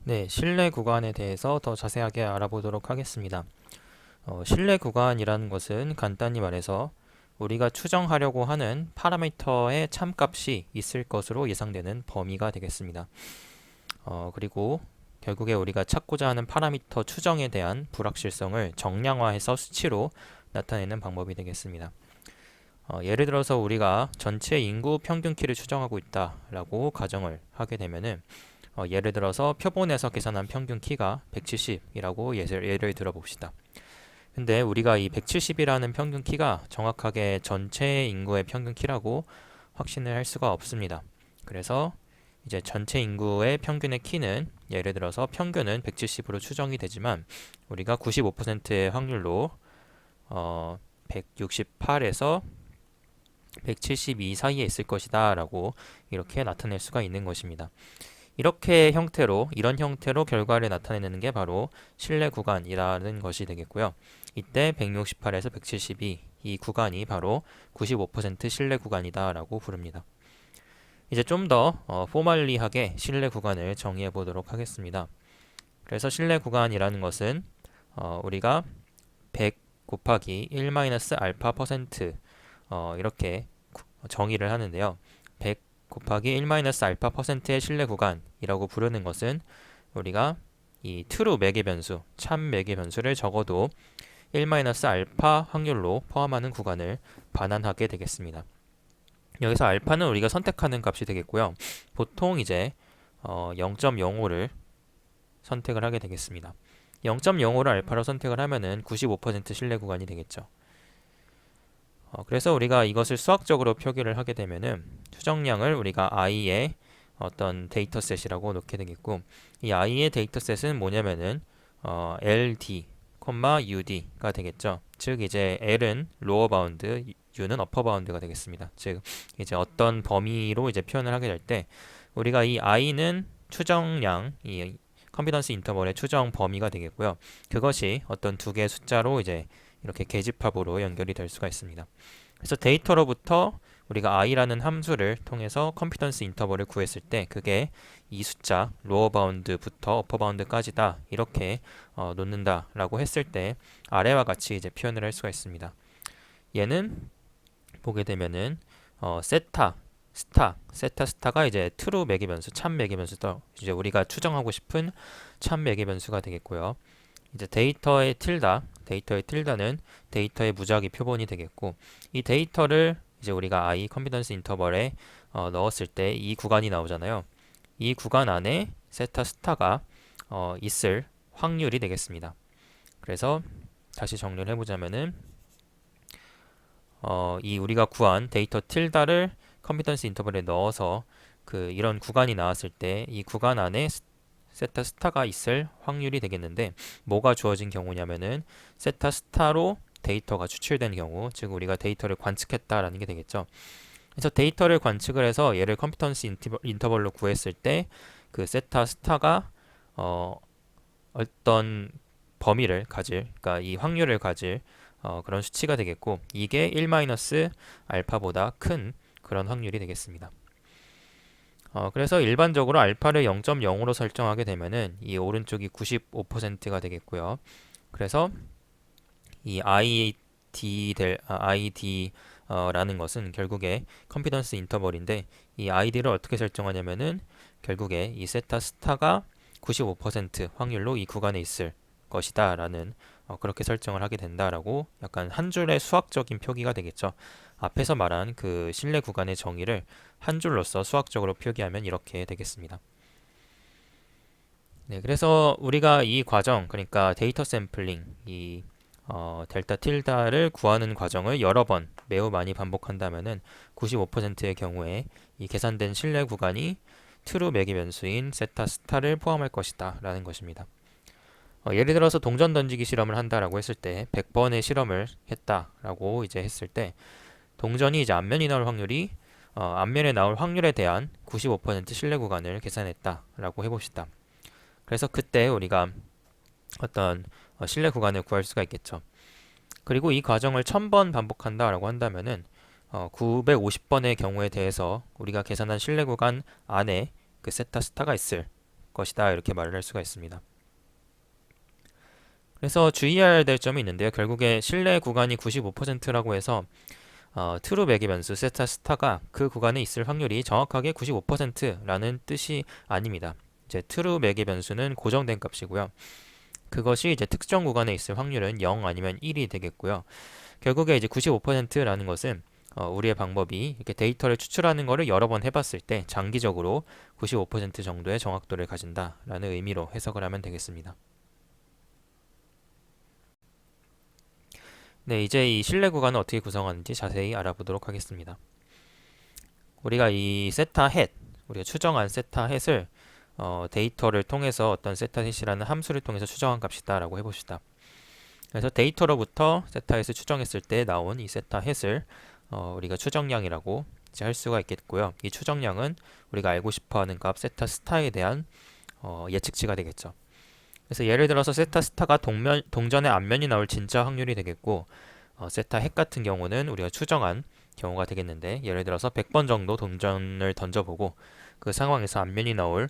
네, 실내 구간에 대해서 더 자세하게 알아보도록 하겠습니다. 실내 구간이라는 것은 간단히 말해서 우리가 추정하려고 하는 파라미터의 참값이 있을 것으로 예상되는 범위가 되겠습니다. 그리고 결국에 우리가 찾고자 하는 파라미터 추정에 대한 불확실성을 정량화해서 수치로 나타내는 방법이 되겠습니다. 예를 들어서 우리가 전체 인구 평균 키를 추정하고 있다라고 가정을 하게 되면은 예를 들어서 표본에서 계산한 평균 키가 170이라고 예를 들어 봅시다. 근데 우리가 이 170이라는 평균 키가 정확하게 전체 인구의 평균 키라고 확신을 할 수가 없습니다. 그래서 이제 전체 인구의 평균의 키는 예를 들어서 평균은 170으로 추정이 되지만 우리가 95%의 확률로 168에서 172 사이에 있을 것이다 라고 이렇게 나타낼 수가 있는 것입니다. 이런 형태로 결과를 나타내는 게 바로 신뢰 구간이라는 것이 되겠고요. 이때 168에서 172, 이 구간이 바로 95% 신뢰 구간이다라고 부릅니다. 이제 좀 더 포멀리하게 신뢰 구간을 정의해 보도록 하겠습니다. 그래서 신뢰 구간이라는 것은 우리가 100 곱하기 1-알파 퍼센트 이렇게 정의를 하는데요. 100 곱하기 1-알파 퍼센트의 신뢰 구간이라고 부르는 것은 우리가 이 true 매개 변수, 참 매개 변수를 적어도 1-알파 확률로 포함하는 구간을 반환하게 되겠습니다. 여기서 알파는 우리가 선택하는 값이 되겠고요. 보통 이제 0.05를 선택을 하게 되겠습니다. 0.05를 알파로 선택을 하면은 95% 신뢰 구간이 되겠죠. 그래서 우리가 이것을 수학적으로 표기를 하게 되면은 추정량을 우리가 i의 어떤 데이터셋이라고 놓게 되겠고, 이 i의 데이터셋은 뭐냐면은 ld, ud가 되겠죠. 즉 이제 l은 로어 바운드, u는 어퍼 바운드가 되겠습니다. 즉 이제 어떤 범위로 이제 표현을 하게 될 때 우리가 이 i는 추정량, 이 컨피던스 인터벌의 추정 범위가 되겠고요. 그것이 어떤 두 개의 숫자로 이제 이렇게 계집합으로 연결이 될 수가 있습니다. 그래서 데이터로부터 우리가 i라는 함수를 통해서 컨피던스 인터벌을 구했을 때 그게 이 숫자 로어 바운드부터 어퍼 바운드까지다 이렇게 놓는다라고 했을 때 아래와 같이 이제 표현을 할 수가 있습니다. 얘는 보게 되면은 세타 스타가 이제 true 매개 변수, 참 매개 변수도 이제 우리가 추정하고 싶은 참 매개 변수가 되겠고요. 이제 데이터의 틸다는 데이터의 무작위 표본이 되겠고, 이 데이터를 이제 우리가 i 컨피던스 인터벌에 넣었을 때 이 구간이 나오잖아요. 이 구간 안에 세타 스타가 있을 확률이 되겠습니다. 그래서 다시 정리를 해보자면은 이 우리가 구한 데이터 틸다를 컨피던스 인터벌에 넣어서 이런 구간이 나왔을 때 이 구간 안에 세타 스타가 있을 확률이 되겠는데, 뭐가 주어진 경우냐면은 세타 스타로 데이터가 추출된 경우, 즉 우리가 데이터를 관측했다라는 게 되겠죠. 그래서 데이터를 관측을 해서 얘를 컨피던스 인터벌로 구했을 때 그 세타 스타가 어떤 범위를 가질, 그러니까 이 확률을 가질 그런 수치가 되겠고, 이게 1-알파보다 큰 그런 확률이 되겠습니다. 그래서 일반적으로 알파를 0.0으로 설정하게 되면은 이 오른쪽이 95%가 되겠고요. 그래서 이 id라는 것은 결국에 컨피던스 인터벌인데, 이 id를 어떻게 설정하냐면은 결국에 이 세타 스타가 95% 확률로 이 구간에 있을 것이다 라는 그렇게 설정을 하게 된다라고 약간 한 줄의 수학적인 표기가 되겠죠. 앞에서 말한 그 신뢰 구간의 정의를 한 줄로서 수학적으로 표기하면 이렇게 되겠습니다. 네, 그래서 우리가 이 과정, 그러니까 데이터 샘플링, 이 델타 틸다를 구하는 과정을 여러 번 매우 많이 반복한다면은 95%의 경우에 이 계산된 신뢰 구간이 트루 매개 변수인 세타 스타를 포함할 것이다 라는 것입니다. 예를 들어서 동전 던지기 실험을 한다라고 했을 때 100번의 실험을 했다라고 이제 했을 때 동전이 이제 앞면이 나올 확률이 앞면에 나올 확률에 대한 95% 신뢰 구간을 계산했다라고 해봅시다. 그래서 그때 우리가 어떤 신뢰 구간을 구할 수가 있겠죠. 그리고 이 과정을 1000번 반복한다라고 한다면은 950번의 경우에 대해서 우리가 계산한 신뢰 구간 안에 그 세타 스타가 있을 것이다 이렇게 말을 할 수가 있습니다. 그래서 주의해야 될 점이 있는데요. 결국에 신뢰 구간이 95%라고 해서 트루 매개 변수 세타 스타가 그 구간에 있을 확률이 정확하게 95%라는 뜻이 아닙니다. 이제 트루 매개 변수는 고정된 값이고요. 그것이 이제 특정 구간에 있을 확률은 0 아니면 1이 되겠고요. 결국에 이제 95%라는 것은 우리의 방법이 이렇게 데이터를 추출하는 것을 여러 번 해봤을 때 장기적으로 95% 정도의 정확도를 가진다라는 의미로 해석을 하면 되겠습니다. 네, 이제 이 신뢰 구간을 어떻게 구성하는지 자세히 알아보도록 하겠습니다. 우리가 이 세타 헷, 우리가 추정한 세타 헷을 데이터를 통해서 어떤 세타 헷이라는 함수를 통해서 추정한 값이다 라고 해봅시다. 그래서 데이터로부터 세타 헷을 추정했을 때 나온 이 세타 헷을 우리가 추정량이라고 이제 할 수가 있겠고요. 이 추정량은 우리가 알고 싶어하는 값 세타 스타에 대한 예측치가 되겠죠. 그래서 예를 들어서 세타 스타가 동전의 앞면이 나올 진짜 확률이 되겠고 세타 헷 같은 경우는 우리가 추정한 경우가 되겠는데 예를 들어서 100번 정도 동전을 던져보고 그 상황에서 앞면이 나올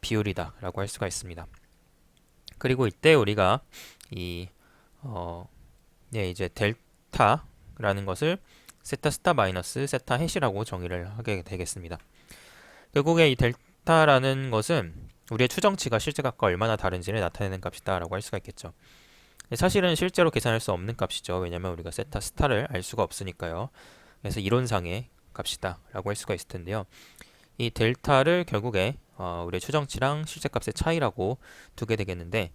비율이다 라고 할 수가 있습니다. 그리고 이때 우리가 이 이제 델타라는 것을 세타 스타 마이너스 세타 헷이라고 정의를 하게 되겠습니다. 결국에 이 델타라는 것은 우리의 추정치가 실제 값과 얼마나 다른지를 나타내는 값이다 라고 할 수가 있겠죠. 사실은 실제로 계산할 수 없는 값이죠. 왜냐하면 우리가 세타 스타를 알 수가 없으니까요. 그래서 이론상의 값이다 라고 할 수가 있을 텐데요. 이 델타를 결국에 우리의 추정치랑 실제 값의 차이라고 두게 되겠는데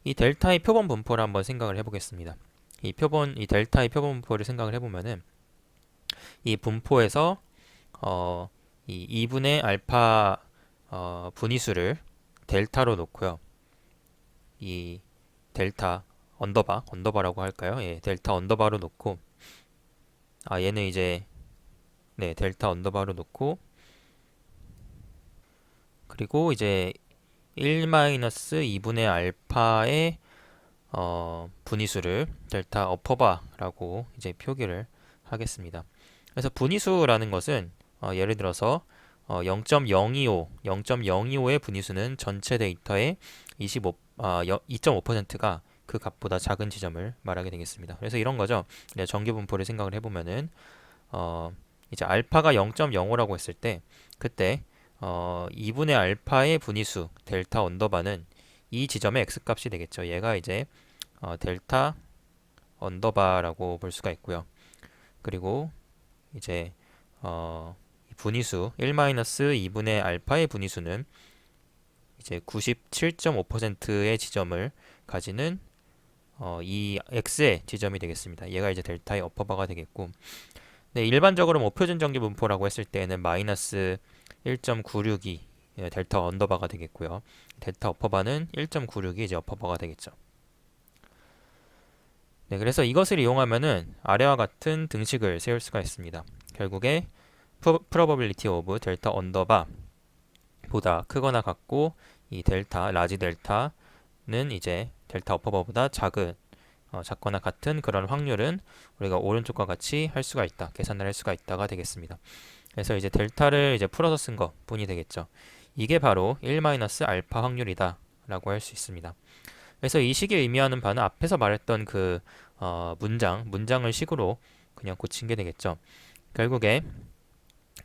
이 델타의 표본 분포를 한번 생각을 해보겠습니다. 이 델타의 표본 분포를 생각을 해보면은 이 분포에서 이 2분의 알파 분위수를 델타로 놓고요. 이 델타 언더바라고 할까요? 예, 델타 언더바로 놓고 얘는 이제 델타 언더바로 놓고 그리고 이제 1-2분의 알파의 분위수를 델타 어퍼바라고 이제 표기를 하겠습니다. 그래서 분위수라는 것은 예를 들어서 0.025의 분위수는 전체 데이터의 2.5%가 그 값보다 작은 지점을 말하게 되겠습니다. 그래서 이런 거죠. 정규 분포를 생각을 해보면은 이제 알파가 0.05라고 했을 때 그때 2분의 알파의 분위수 델타 언더바는 이 지점의 x값이 되겠죠. 얘가 이제 델타 언더바라고 볼 수가 있고요. 그리고 이제 분위수 1-2분의 알파의 분위수는 이제 97.5%의 지점을 가지는 이 x의 지점이 되겠습니다. 얘가 이제 델타의 어퍼바가 되겠고, 네, 일반적으로 뭐 표준 정규 분포라고 했을 때는 마이너스 1.962 델타 언더바가 되겠고요. 델타 어퍼바는 1.96이 이제 어퍼바가 되겠죠. 네, 그래서 이것을 이용하면은 아래와 같은 등식을 세울 수가 있습니다. 결국에 probability of 델타 언더바 보다 크거나 같고 이 라지 델타는 이제 델타 어퍼바보다 작거나 같은 그런 확률은 우리가 오른쪽과 같이 할 수가 있다, 계산을 할 수가 있다가 되겠습니다. 그래서 이제 델타를 이제 풀어서 쓴 것뿐이 되겠죠. 이게 바로 1-알파 확률이다 라고 할 수 있습니다. 그래서 이 식이 의미하는 바는 앞에서 말했던 그 문장을 식으로 그냥 고친 게 되겠죠. 결국에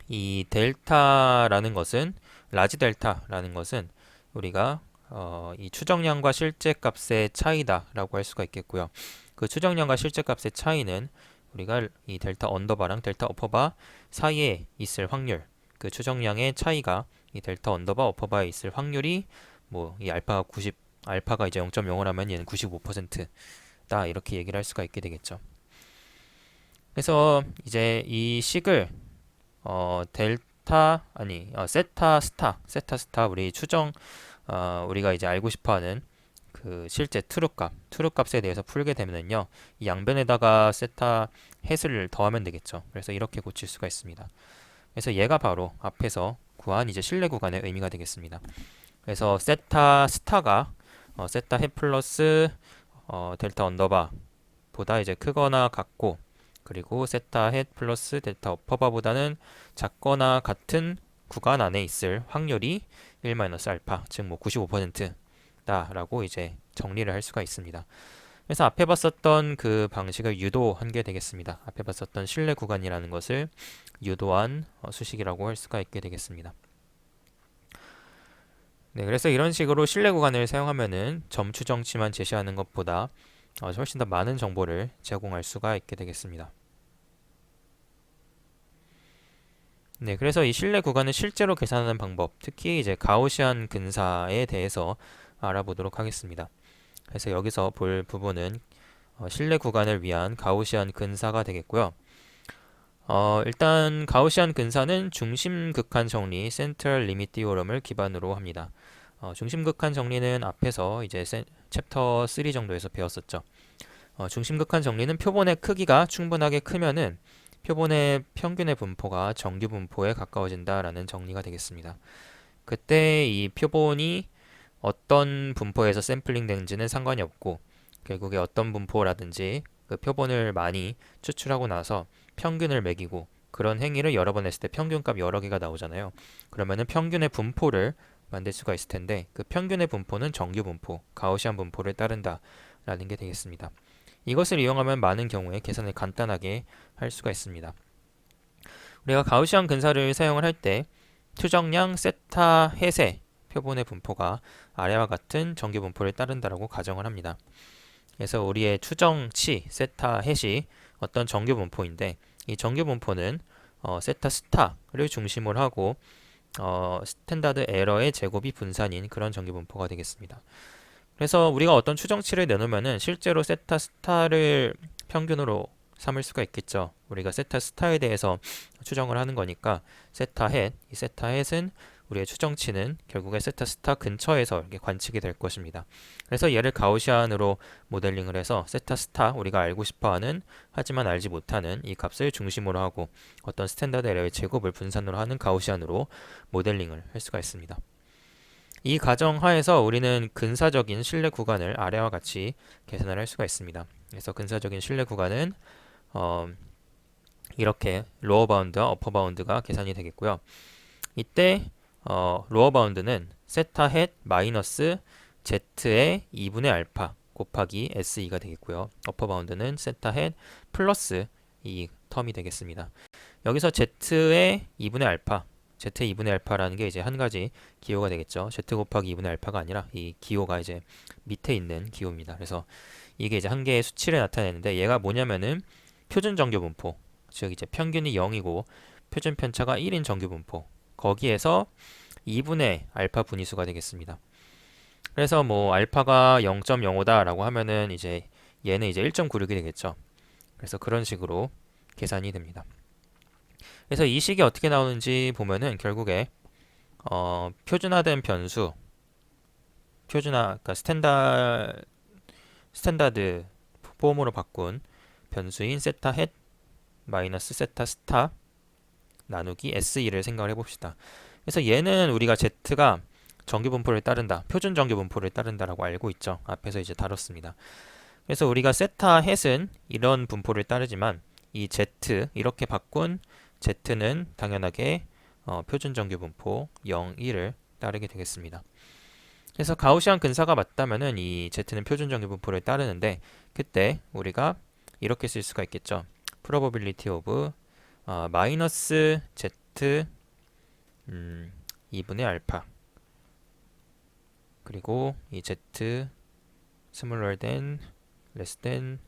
이 델타라는 것은 라지 델타라는 것은 우리가 이 추정량과 실제 값의 차이다라고 할 수가 있겠고요. 그 추정량과 실제 값의 차이는 우리가 이 델타 언더바랑 델타 어퍼바 사이에 있을 확률, 그 추정량의 차이가 이 델타 언더바 어퍼바에 있을 확률이 뭐 이 알파가 이제 0.0이라면 얘는 95%다 이렇게 얘기를 할 수가 있게 되겠죠. 그래서 이제 이 식을 세타 스타 우리 우리가 이제 알고 싶어하는 그 실제 트루값에 대해서 풀게 되면요, 이 양변에다가 세타 헷을 더하면 되겠죠. 그래서 이렇게 고칠 수가 있습니다. 그래서 얘가 바로 앞에서 구한 이제 신뢰 구간의 의미가 되겠습니다. 그래서 세타 스타가 세타 헷 플러스 델타 언더바 보다 이제 크거나 같고, 그리고 세타 헷 플러스 델타 어퍼바보다는 작거나 같은 구간 안에 있을 확률이 1-알파, 즉 뭐 95%다 라고 이제 정리를 할 수가 있습니다. 그래서 앞에 봤었던 그 방식을 유도한 게 되겠습니다. 앞에 봤었던 신뢰 구간이라는 것을 유도한 수식이라고 할 수가 있게 되겠습니다. 네, 그래서 이런 식으로 신뢰 구간을 사용하면은 점 추정치만 제시하는 것보다 훨씬 더 많은 정보를 제공할 수가 있게 되겠습니다. 네, 그래서 이 신뢰 구간을 실제로 계산하는 방법, 특히 이제 가우시안 근사에 대해서 알아보도록 하겠습니다. 그래서 여기서 볼 부분은 신뢰 구간을 위한 가우시안 근사가 되겠고요. 일단 가우시안 근사는 중심극한 정리 (Central Limit Theorem을) 기반으로 합니다. 중심극한 정리는 앞에서 이제 챕터 3 정도에서 배웠었죠. 중심극한 정리는 표본의 크기가 충분하게 크면은 표본의 평균의 분포가 정규 분포에 가까워진다라는 정리가 되겠습니다. 그때 이 표본이 어떤 분포에서 샘플링 되는지는 상관이 없고 결국에 어떤 분포라든지 그 표본을 많이 추출하고 나서 평균을 매기고 그런 행위를 여러 번 했을 때 평균값 여러 개가 나오잖아요. 그러면은 평균의 분포를 만들 수가 있을 텐데 그 평균의 분포는 정규 분포, 가우시안 분포를 따른다라는 게 되겠습니다. 이것을 이용하면 많은 경우에 계산을 간단하게 할 수가 있습니다. 우리가 가우시안 근사를 사용을 할 때 추정량 세타 햇의 표본의 분포가 아래와 같은 정규 분포를 따른다라고 가정을 합니다. 그래서 우리의 추정치 세타 햇이 어떤 정규 분포인데 이 정규 분포는 세타 스타를 중심으로 하고 스탠다드 에러의 제곱이 분산인 그런 정규 분포가 되겠습니다. 그래서 우리가 어떤 추정치를 내놓으면은 실제로 세타 스타를 평균으로 삼을 수가 있겠죠. 우리가 세타 스타에 대해서 추정을 하는 거니까 세타 햇, 이 세타 햇은 우리의 추정치는 결국에 세타 스타 근처에서 이렇게 관측이 될 것입니다. 그래서 얘를 가우시안으로 모델링을 해서 세타 스타, 우리가 알고 싶어하는 하지만 알지 못하는 이 값을 중심으로 하고 어떤 스탠다드 에러의 제곱을 분산으로 하는 가우시안으로 모델링을 할 수가 있습니다. 이 가정 하에서 우리는 근사적인 신뢰 구간을 아래와 같이 계산을 할 수가 있습니다. 그래서 근사적인 신뢰 구간은 이렇게 로어 바운드와 어퍼 바운드가 계산이 되겠고요. 이때 로어 바운드는 세타 햇 마이너스 z의 2분의 알파 곱하기 SE가 되겠고요. 어퍼 바운드는 세타 햇 플러스 이 텀이 되겠습니다. 여기서 z의 2분의 알파 z의 2분의 알파라는 게 이제 한 가지 기호가 되겠죠. z 곱하기 2분의 알파가 아니라 이 기호가 이제 밑에 있는 기호입니다. 그래서 이게 이제 한 개의 수치를 나타내는데 얘가 뭐냐면은 표준 정규 분포, 즉 이제 평균이 0이고 표준 편차가 1인 정규 분포, 거기에서 2분의 알파 분위수가 되겠습니다. 그래서 뭐 알파가 0.05다라고 하면은 이제 얘는 이제 1.96이 되겠죠. 그래서 그런 식으로 계산이 됩니다. 그래서 이 식이 어떻게 나오는지 보면은 결국에 표준화된 변수, 그러니까 스탠다드 폼으로 바꾼 변수인 세타 햇 마이너스 세타 스타 나누기 SE를 생각을 해봅시다. 그래서 얘는 우리가 Z가 정규 분포를 따른다, 표준 정규 분포를 따른다라고 알고 있죠. 앞에서 이제 다뤘습니다. 그래서 우리가 세타 햇은 이런 분포를 따르지만 이 Z 이렇게 바꾼 Z는 당연하게 표준 정규 분포 0, 1을 따르게 되겠습니다. 그래서 가우시안 근사가 맞다면은 이 Z는 표준 정규 분포를 따르는데 그때 우리가 이렇게 쓸 수가 있겠죠. probability of 마이너스 Z 2분의 알파 그리고 이 Z smaller than less than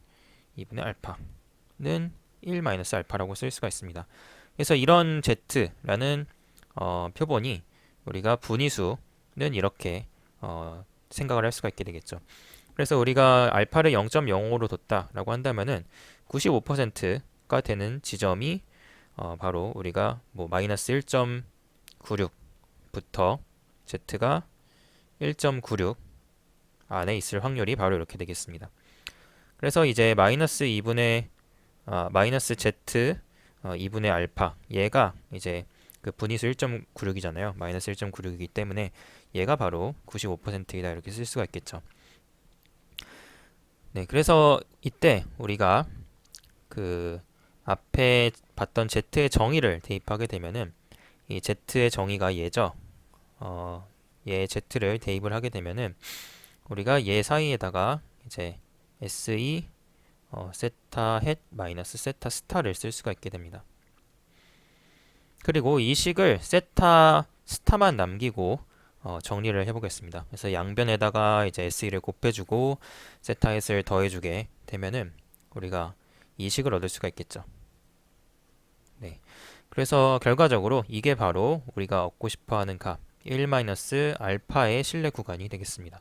2분의 알파는 1 마이너스 알파라고 쓸 수가 있습니다. 그래서 이런 Z라는 표본이 우리가 분위수는 이렇게 생각을 할 수가 있게 되겠죠. 그래서 우리가 알파를 0.05로 뒀다라고 한다면은 95%가 되는 지점이 바로 우리가 뭐 마이너스 1.96부터 Z가 1.96 안에 있을 확률이 바로 이렇게 되겠습니다. 그래서 이제 마이너스 Z 2분의 알파 얘가 이제 그 분위수 1.96이잖아요. 마이너스 1.96이기 때문에 얘가 바로 95%이다 이렇게 쓸 수가 있겠죠. 네, 그래서 이때 우리가 그 앞에 봤던 Z의 정의를 대입하게 되면은 이 Z의 정의가 얘죠. 얘 z를 대입을 하게 되면은 우리가 얘 사이에다가 이제 se 세타 헷 마이너스 세타 스타를 쓸 수가 있게 됩니다. 그리고 이 식을 세타 스타만 남기고 정리를 해보겠습니다. 그래서 양변에다가 이제 SE를 곱해주고 세타 헷을 더해주게 되면은 우리가 이 식을 얻을 수가 있겠죠. 네. 그래서 결과적으로 이게 바로 우리가 얻고 싶어하는 값 1-알파의 신뢰 구간이 되겠습니다.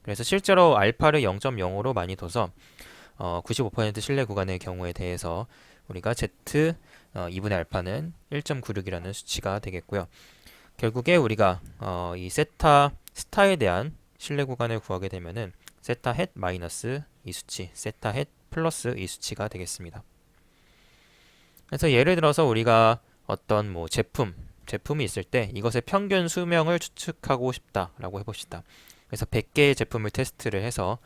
그래서 실제로 알파를 0.05로 많이 둬서 95% 신뢰 구간의 경우에 대해서 우리가 z 2분의 알파는 1.96이라는 수치가 되겠고요. 결국에 우리가 이 세타 스타에 대한 신뢰 구간을 구하게 되면은 세타 헷 마이너스 이 수치, 세타 헷 플러스 이 수치가 되겠습니다. 그래서 예를 들어서 우리가 어떤 뭐 제품이 있을 때 이것의 평균 수명을 추측하고 싶다라고 해봅시다. 그래서 100개의 제품을 테스트를 해서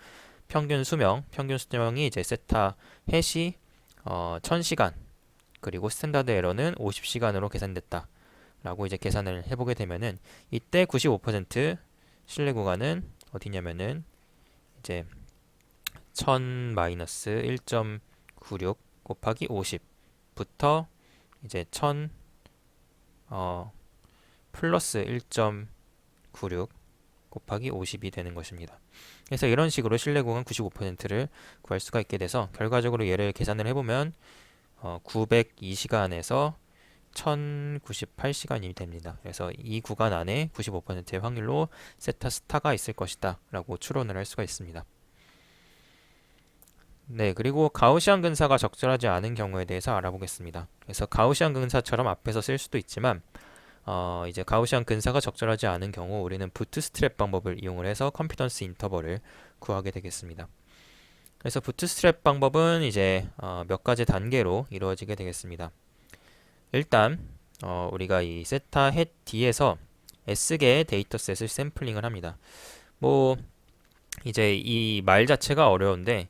평균 수명이 이제 세타 헷이 1000시간 그리고 스탠다드 에러는 50시간으로 계산됐다 라고 이제 계산을 해보게 되면은 이때 95% 신뢰 구간은 어디냐면은 이제 1000 마이너스 1.96 곱하기 50부터 이제 1000 플러스 1.96 곱하기 50이 되는 것입니다. 그래서 이런 식으로 신뢰 구간 95%를 구할 수가 있게 돼서 결과적으로 얘를 계산을 해보면 902시간에서 1098시간이 됩니다. 그래서 이 구간 안에 95%의 확률로 세타 스타가 있을 것이다 라고 추론을 할 수가 있습니다. 네, 그리고 가우시안 근사가 적절하지 않은 경우에 대해서 알아보겠습니다. 그래서 가우시안 근사처럼 앞에서 쓸 수도 있지만 이제 가우시안 근사가 적절하지 않은 경우 우리는 부트스트랩 방법을 이용을 해서 컨피던스 인터벌을 구하게 되겠습니다. 그래서 부트스트랩 방법은 이제 몇 가지 단계로 이루어지게 되겠습니다. 일단 우리가 이 세타 헷 D에서 S개의 데이터셋을 샘플링을 합니다. 뭐 이제 이 말 자체가 어려운데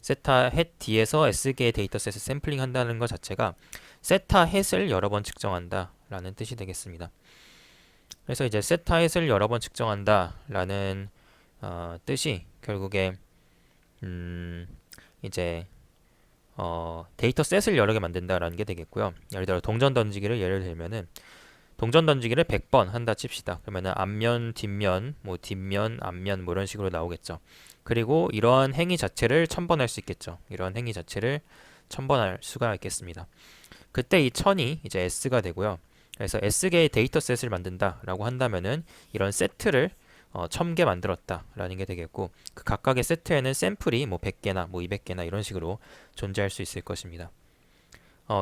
세타 헷 D에서 S개의 데이터셋을 샘플링 한다는 것 자체가 세타 헷을 여러 번 측정한다 라는 뜻이 되겠습니다. 그래서 이제 세타 헷을 여러 번 측정한다 라는 뜻이 결국에 이제 데이터셋을 여러 개 만든다라는 게 되겠고요. 예를 들어 동전 던지기를 예를 들면은 동전 던지기를 100번 한다 칩시다. 그러면은 앞면, 뒷면, 뭐 뒷면, 앞면 뭐 이런 식으로 나오겠죠. 그리고 이러한 행위 자체를 1000번 할 수 있겠죠. 이러한 행위 자체를 1000번 할 수가 있겠습니다. 그때 이 1000이 이제 S가 되고요. 그래서 S개의 데이터셋을 만든다라고 한다면은 이런 세트를 1000개 만들었다라는 게 되겠고 그 각각의 세트에는 샘플이 뭐 100개나 뭐 200개나 이런 식으로 존재할 수 있을 것입니다.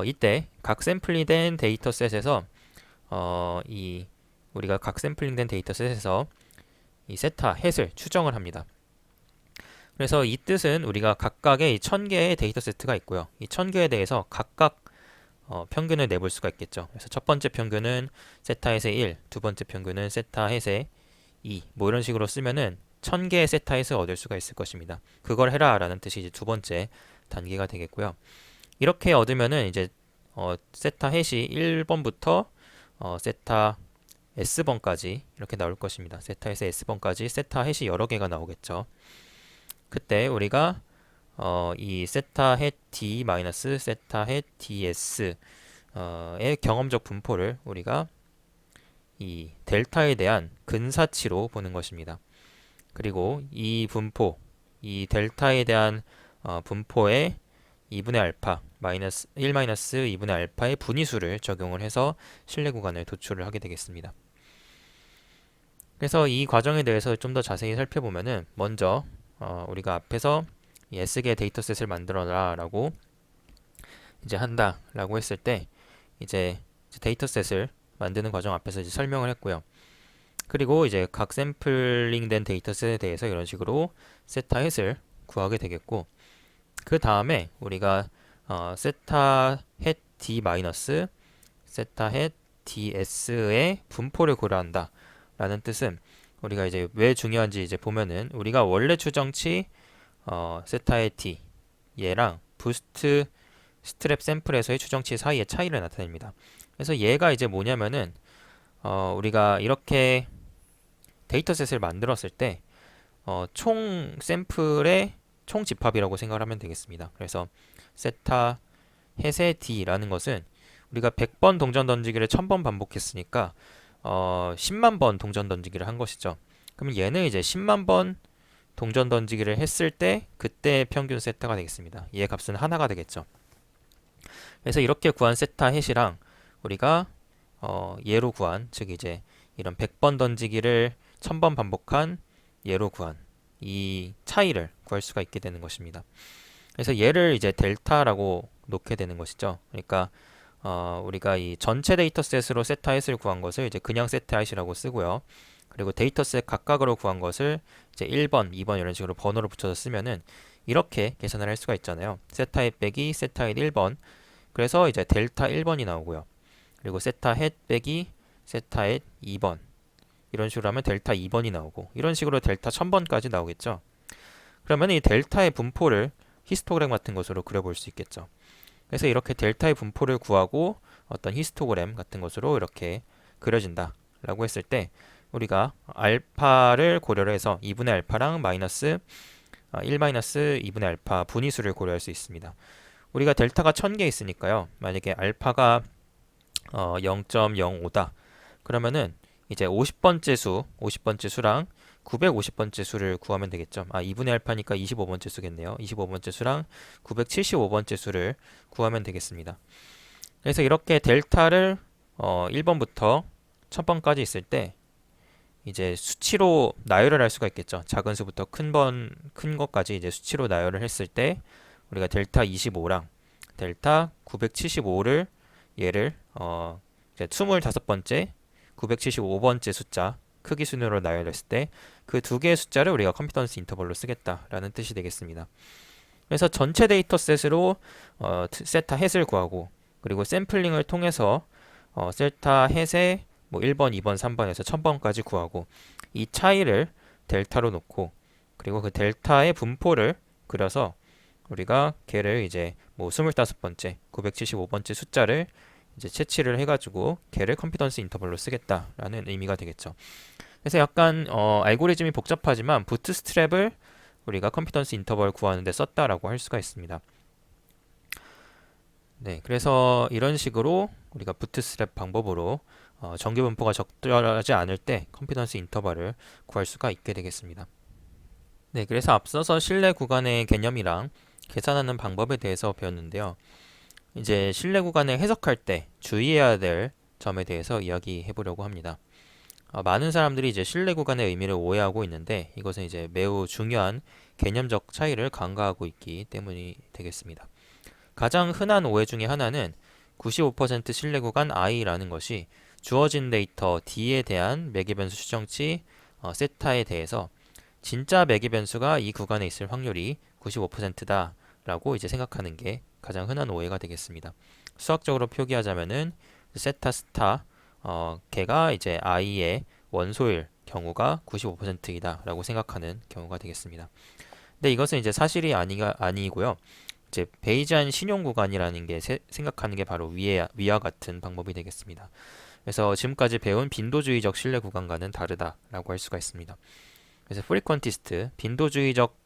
이때 각 샘플링 된 데이터셋에서 우리가 각 샘플링 된 데이터셋에서 이 세타 헷을 추정을 합니다. 그래서 이 뜻은 우리가 각각의 1000개의 데이터세트가 있고요. 이 1000개에 대해서 각각 평균을 내볼 수가 있겠죠. 그래서 첫 번째 평균은 세타 헷의 1, 두 번째 평균은 세타 헷의 2, 뭐 이런 식으로 쓰면은 1000개의 세타 헷을 얻을 수가 있을 것입니다. 그걸 해라 라는 뜻이 이제 두 번째 단계가 되겠고요. 이렇게 얻으면은 이제 세타 헷이 1번부터 세타 S번까지 이렇게 나올 것입니다. 세타에서 S번까지 세타 헷이 여러 개가 나오겠죠. 그때 우리가 이 세타 헷 D 마이너스 세타 헷 DS의 경험적 분포를 우리가 이 델타에 대한 근사치로 보는 것입니다. 그리고 이 분포, 이 델타에 대한 분포에 2분의 알파 마이너스 1 마이너스 2분의 알파의 분위수를 적용을 해서 신뢰 구간을 도출을 하게 되겠습니다. 그래서 이 과정에 대해서 좀 더 자세히 살펴보면은 먼저 우리가 앞에서 이 S개 데이터셋을 만들어라 라고 이제 한다 라고 했을 때 이제 데이터셋을 만드는 과정 앞에서 이제 설명을 했고요. 그리고 이제 각 샘플링 된 데이터셋에 대해서 이런 식으로 세타 헷을 구하게 되겠고 그 다음에 우리가 세타 헷 D 마이너스 세타 헷 DS의 분포를 고려한다 라는 뜻은 우리가 이제 왜 중요한지 이제 보면은 우리가 원래 추정치 세타 헷 D 얘랑 부스트 스트랩 샘플에서의 추정치 사이의 차이를 나타냅니다. 그래서 얘가 이제 뭐냐면은 우리가 이렇게 데이터셋을 만들었을 때 총 샘플의 총 집합이라고 생각을 하면 되겠습니다. 그래서 세타 햇의 d라는 것은 우리가 100번 동전 던지기를 1000번 반복했으니까 10만 번 동전 던지기를 한 것이죠. 그러면 얘는 이제 10만 번 동전 던지기를 했을 때 그때 평균 세타가 되겠습니다. 얘 값은 하나가 되겠죠. 그래서 이렇게 구한 세타 햇이랑 우리가 얘로 구한, 즉 이제 이런 100번 던지기를 1000번 반복한 얘로 구한 이 차이를 구할 수가 있게 되는 것입니다. 그래서 얘를 이제 델타라고 놓게 되는 것이죠. 그러니까 우리가 이 전체 데이터셋으로 세타 햇을 구한 것을 이제 그냥 세타 햇이라고 쓰고요. 그리고 데이터셋 각각으로 구한 것을 이제 1번, 2번 이런 식으로 번호를 붙여서 쓰면은 이렇게 계산을 할 수가 있잖아요. 세타 햇 빼기 세타 햇 1번. 그래서 이제 델타 1번이 나오고요. 그리고 세타 햇 빼기 세타 햇 2번. 이런 식으로 하면 델타 2번이 나오고 이런 식으로 델타 1000번까지 나오겠죠. 그러면 이 델타의 분포를 히스토그램 같은 것으로 그려볼 수 있겠죠. 그래서 이렇게 델타의 분포를 구하고 어떤 히스토그램 같은 것으로 이렇게 그려진다 라고 했을 때 우리가 알파를 고려를 해서 2분의 알파랑 마이너스 1 마이너스 2분의 알파 분위수를 고려할 수 있습니다. 우리가 델타가 1000개 있으니까요. 만약에 알파가 0.05다. 그러면은 이제 50번째 수랑 950번째 수를 구하면 되겠죠. 2분의 알파니까 25번째 수겠네요. 25번째 수랑 975번째 수를 구하면 되겠습니다. 그래서 이렇게 델타를 1번부터 1000번까지 있을 때 이제 수치로 나열을 할 수가 있겠죠. 작은 수부터 큰 것까지 이제 수치로 나열을 했을 때 우리가 델타 25랑 델타 975를 얘를 이제 25번째 975번째 숫자 크기 순으로 나열했을 때 그 두 개의 숫자를 우리가 컨피던스 인터벌로 쓰겠다라는 뜻이 되겠습니다. 그래서 전체 데이터셋으로 세타 햇을 구하고 그리고 샘플링을 통해서 세타 햇의 뭐 1번, 2번, 3번에서 1000번까지 구하고 이 차이를 델타로 놓고 그리고 그 델타의 분포를 그려서 우리가 걔를 이제 뭐 25번째, 975번째 숫자를 이제 채취를 해가지고 걔를 컨피던스 인터벌로 쓰겠다라는 의미가 되겠죠. 그래서 약간 알고리즘이 복잡하지만 부트스트랩을 우리가 컨피던스 인터벌 구하는데 썼다라고 할 수가 있습니다. 네, 그래서 이런 식으로 우리가 부트스트랩 방법으로 정규 분포가 적절하지 않을 때 컨피던스 인터벌을 구할 수가 있게 되겠습니다. 네, 그래서 앞서서 신뢰 구간의 개념이랑 계산하는 방법에 대해서 배웠는데요. 이제 신뢰 구간을 해석할 때 주의해야 될 점에 대해서 이야기해 보려고 합니다. 많은 사람들이 이제 신뢰 구간의 의미를 오해하고 있는데 이것은 이제 매우 중요한 개념적 차이를 간과하고 있기 때문이 되겠습니다. 가장 흔한 오해 중에 하나는 95% 신뢰 구간 i라는 것이 주어진 데이터 d에 대한 매개변수 추정치 세타에 대해서 진짜 매개변수가 이 구간에 있을 확률이 95%다 라고 이제 생각하는 게 가장 흔한 오해가 되겠습니다. 수학적으로 표기하자면은 세타 스타 걔가 이제 i의 원소일 경우가 95%이다 라고 생각하는 경우가 되겠습니다. 근데 이것은 이제 사실이 아니고요. 이제 베이지안 신용 구간이라는 게 생각하는 게 바로 위와 같은 방법이 되겠습니다. 그래서 지금까지 배운 빈도주의적 신뢰 구간과는 다르다라고 할 수가 있습니다. 그래서 프리퀀티스트 빈도주의적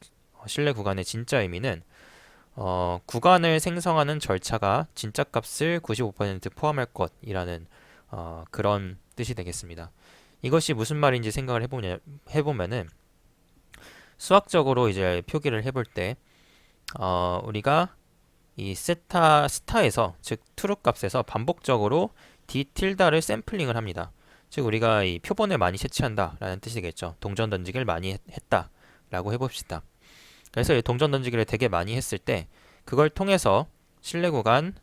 신뢰 구간의 진짜 의미는 구간을 생성하는 절차가 진짜 값을 95% 포함할 것이라는 그런 뜻이 되겠습니다. 이것이 무슨 말인지 생각을 해보면은 수학적으로 이제 표기를 해볼 때 우리가 이 세타 스타에서 즉 트루 값에서 반복적으로 d 틸다를 샘플링을 합니다. 즉 우리가 이 표본을 많이 채취한다 라는 뜻이 되겠죠. 동전 던지기를 많이 했다 라고 해봅시다. 그래서 이 동전 던지기를 되게 많이 했을 때 그걸 통해서 신뢰 구간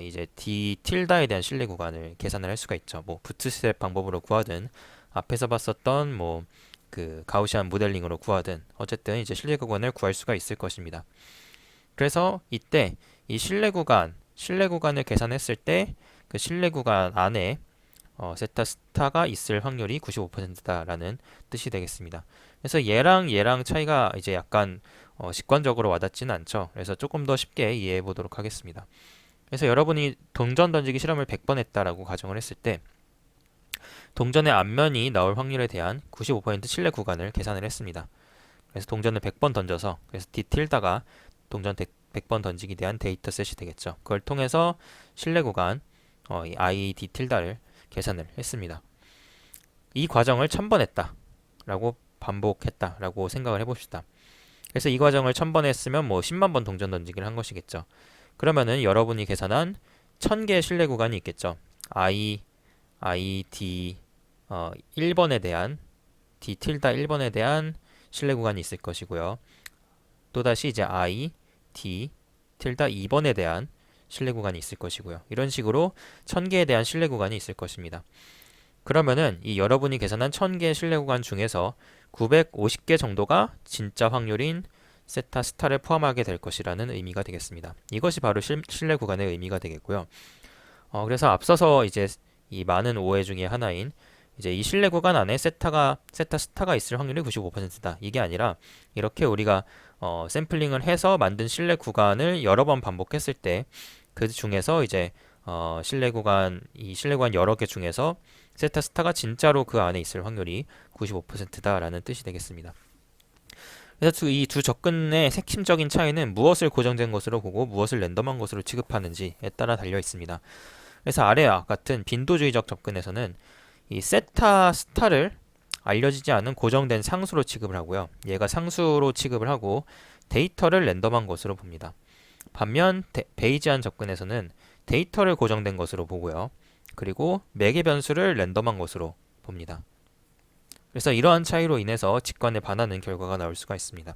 이제 d 틸다에 대한 신뢰 구간을 계산을 할 수가 있죠. 뭐 부트스트랩 방법으로 구하든 앞에서 봤었던 뭐 그 가우시안 모델링으로 구하든 어쨌든 이제 신뢰 구간을 구할 수가 있을 것입니다. 그래서 이때 이 신뢰 구간을 계산했을 때 그 신뢰 구간 안에 세타 스타가 있을 확률이 95%다라는 뜻이 되겠습니다. 그래서 얘랑 차이가 이제 약간 직관적으로 와닿지는 않죠. 그래서 조금 더 쉽게 이해해 보도록 하겠습니다. 그래서 여러분이 동전 던지기 실험을 100번 했다라고 가정을 했을 때 동전의 앞면이 나올 확률에 대한 95% 신뢰 구간을 계산을 했습니다. 그래서 동전을 100번 던져서 그래서 D 틸다가 동전 100번 던지기 대한 데이터셋이 되겠죠. 그걸 통해서 신뢰 구간 이 I D 틸다를 계산을 했습니다. 이 과정을 1000번 했다 라고 반복했다 라고 생각을 해봅시다. 그래서 이 과정을 1000번 했으면 뭐 10만 번 동전 던지기를 한 것이겠죠. 그러면은 여러분이 계산한 1000개의 신뢰 구간이 있겠죠. D 1번에 대한 D 틸다 1번에 대한 신뢰 구간이 있을 것이고요. 또다시 이제 D 틸다 2번에 대한 신뢰 구간이 있을 것이고요. 이런 식으로 1000개에 대한 신뢰 구간이 있을 것입니다. 그러면은 이 여러분이 계산한 1000개의 신뢰 구간 중에서 950개 정도가 진짜 확률인 세타 스타를 포함하게 될 것이라는 의미가 되겠습니다. 이것이 바로 신뢰 구간의 의미가 되겠고요. 그래서 앞서서 이제 이 많은 오해 중에 하나인 이제 이 신뢰 구간 안에 세타 스타가 있을 확률이 95%다. 이게 아니라 이렇게 우리가 샘플링을 해서 만든 신뢰 구간을 여러 번 반복했을 때 그 중에서 이제 이 신뢰 구간 여러 개 중에서 세타 스타가 진짜로 그 안에 있을 확률이 95%다라는 뜻이 되겠습니다. 그래서 이 두 접근의 핵심적인 차이는 무엇을 고정된 것으로 보고 무엇을 랜덤한 것으로 취급하는지에 따라 달려 있습니다. 그래서 아래와 같은 빈도주의적 접근에서는 이 세타 스타를 알려지지 않은 고정된 상수로 취급을 하고요. 얘가 상수로 취급을 하고 데이터를 랜덤한 것으로 봅니다. 반면 베이지안 접근에서는 데이터를 고정된 것으로 보고요. 그리고 매개 변수를 랜덤한 것으로 봅니다. 그래서 이러한 차이로 인해서 직관에 반하는 결과가 나올 수가 있습니다.